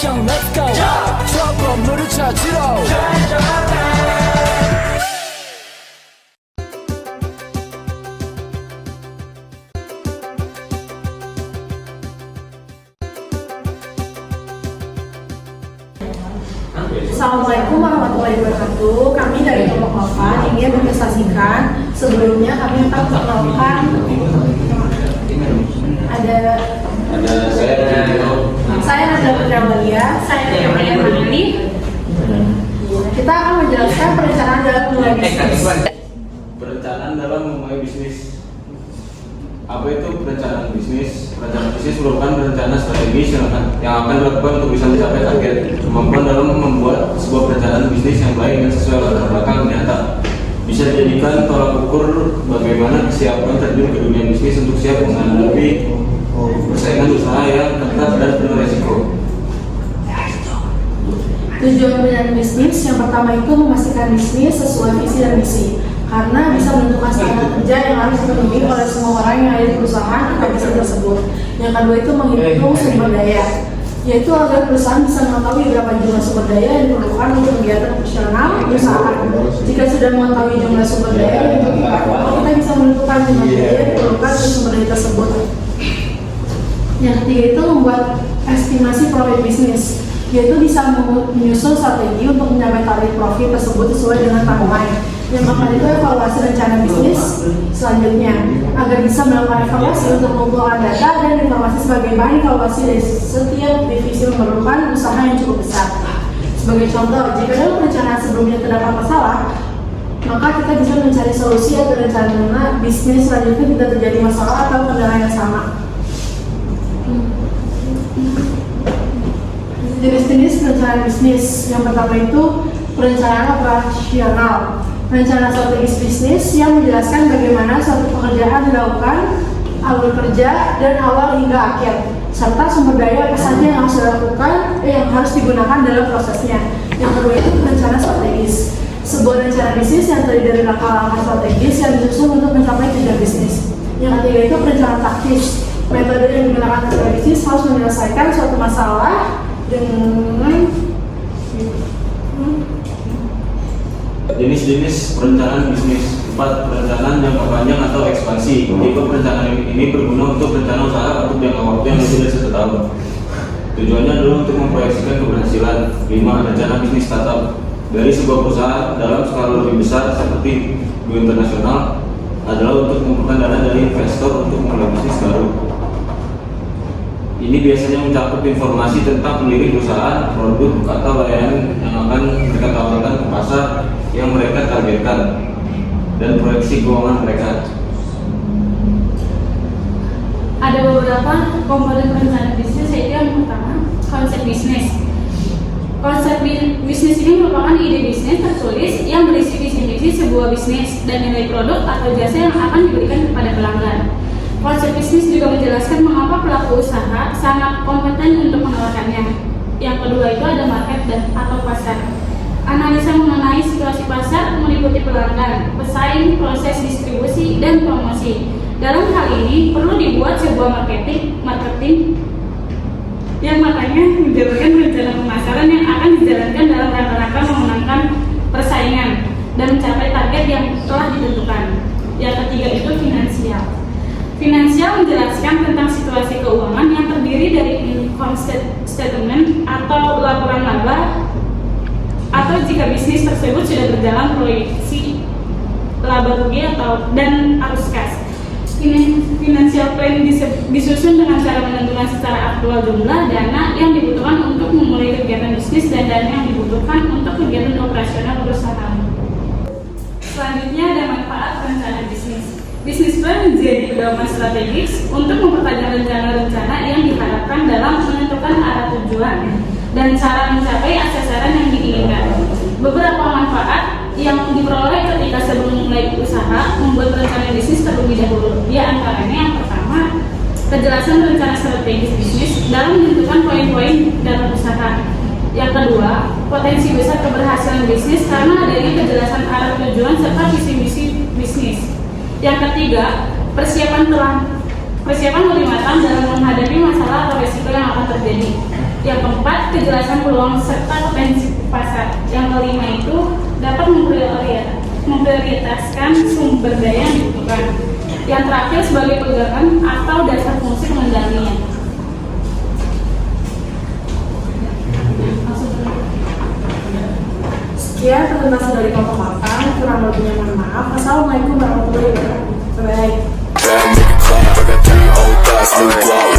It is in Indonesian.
미션 let's go 저 건물을 찾으러 Assalamualaikum warahmatullahi wabarakatuh. Kami dari Kelompok Alfa ingin mempresentasikan. Sebelumnya kami akan memperkenalkan saya adalah Putra Malia. Saya Maria Manili. Kita akan menjelaskan perencanaan dalam memulai bisnis. Perencanaan dalam memulai bisnis. Apa itu perencanaan bisnis? Perencanaan bisnis merupakan rencana strategis yang akan dilakukan untuk bisa mencapai target. Kemampuan dalam membuat sebuah perencanaan bisnis yang baik dan sesuai latar belakang nyata bisa dijadikan tolak ukur bagaimana kesiapan terjun ke dunia bisnis untuk siap menghadapi persaingan usaha yang ketat dan penuh resiko. Tujuan perencanaan bisnis yang pertama itu memastikan bisnis sesuai visi dan misi, karena bisa menentukan standar kerja yang harus dipenuhi oleh semua orang yang ada di perusahaan atau bisnis tersebut. Yang kedua itu menghitung sumber daya, yaitu agar perusahaan bisa mengetahui berapa jumlah sumber daya yang diperlukan untuk kegiatan operasional perusahaan. Jika sudah mengetahui jumlah sumber daya yang diperlukan, maka kita bisa menentukan jumlah daya yang diperlukan untuk sumber daya tersebut. Yang ketiga itu membuat estimasi profit bisnis, yaitu bisa menyusun strategi untuk mencapai target profit tersebut sesuai dengan timeline. Yang keempat itu evaluasi rencana bisnis selanjutnya, agar bisa melakukan evaluasi untuk mengumpulkan data dan informasi sebagai bahan evaluasi dari setiap divisi memerlukan usaha yang cukup besar. Sebagai contoh, jika dalam perencanaan sebelumnya terdapat masalah, maka kita bisa mencari solusi agar rencana bisnis selanjutnya tidak terjadi masalah atau kendala yang sama. Jenis-jenis perencanaan bisnis. Yang pertama itu perencanaan operasional. Rencana strategis bisnis yang menjelaskan bagaimana suatu pekerjaan dilakukan, alur kerja, dan awal hingga akhir, serta sumber daya apa saja yang harus dilakukan, yang harus digunakan dalam prosesnya. Yang kedua itu rencana strategis. Sebuah rencana bisnis yang terdiri dari langkah-langkah strategis yang disusun untuk mencapai tujuan bisnis. Yang ketiga itu perencanaan taktis. Metode yang digunakan rencana bisnis harus menyelesaikan suatu masalah dengan Jenis-jenis perencanaan bisnis. 4. Perencanaan jangka panjang atau ekspansi. Tipe perencanaan ini berguna untuk rencana usaha untuk jangka waktu yang lebih dari 1 tahun. Tujuannya adalah untuk memproyeksikan keberhasilan. 5. Rencana bisnis startup. Dari sebuah perusahaan dalam skala lebih besar seperti go internasional adalah untuk mengumpulkan dana dari investor untuk memulai bisnis baru. Ini biasanya mencakup informasi tentang pendiri perusahaan, produk, atau layanan yang akan mereka tawarkan ke pasar yang mereka targetkan, dan proyeksi keuangan mereka. Ada beberapa komponen perencanaan bisnis, yaitu yang pertama, konsep bisnis. Konsep bisnis ini merupakan ide bisnis tertulis yang berisi visi misi sebuah bisnis dan nilai produk atau jasa yang akan diberikan kepada pelanggan. Konsep bisnis juga menjelaskan mengapa pelaku usaha sangat kompeten untuk menawarkannya. Yang kedua itu ada market dan atau pasar. Analisa mengenai situasi pasar meliputi pelanggan, pesaing, proses distribusi, dan promosi. Dalam hal ini perlu dibuat sebuah marketing yang makanya menjalankan rencana pemasaran yang akan dijalankan dalam rangka memenangkan persaingan dan mencapai target yang telah ditentukan. Yang ketiga itu finansial. Finansial menjelaskan tentang situasi keuangan yang terdiri dari income statement atau laporan laba, atau jika bisnis tersebut sudah berjalan proyeksi laba rugi dan arus kas. Financial plan disusun dengan cara menentukan secara aktual jumlah dana yang dibutuhkan untuk memulai kegiatan bisnis dan dana yang dibutuhkan untuk kegiatan operasional perusahaan. Selanjutnya ada manfaat perencanaan bisnis. Bisnis plan menjadi pedoman strategis untuk mempertajam rencana-rencana yang diharapkan dalam menentukan arah tujuan dan cara mencapai sasaran yang diinginkan. Beberapa manfaat yang diperoleh ketika sebelum memulai usaha membuat rencana bisnis terlebih dahulu. Di antaranya yang pertama, kejelasan rencana strategis bisnis dalam menentukan poin-poin dalam usaha. Yang kedua, potensi besar keberhasilan bisnis karena adanya kejelasan arah tujuan serta visi misi bisnis. Yang ketiga, persiapan lebih matang dalam menghadapi masalah atau resiko yang akan terjadi. Yang keempat, kejelasan peluang serta potensi pasar. Yang kelima itu dapat memprioritaskan sumber daya yang dibutuhkan. Yang terakhir sebagai pegangan atau dasar fungsi pengendalinya. Sekian presentasi dari kelompok makan, kurang lebihnya mohon maaf. Assalamualaikum warahmatullahi wabarakatuh. Bye. Bad nigga clap, I got 3 old thoughts, new block.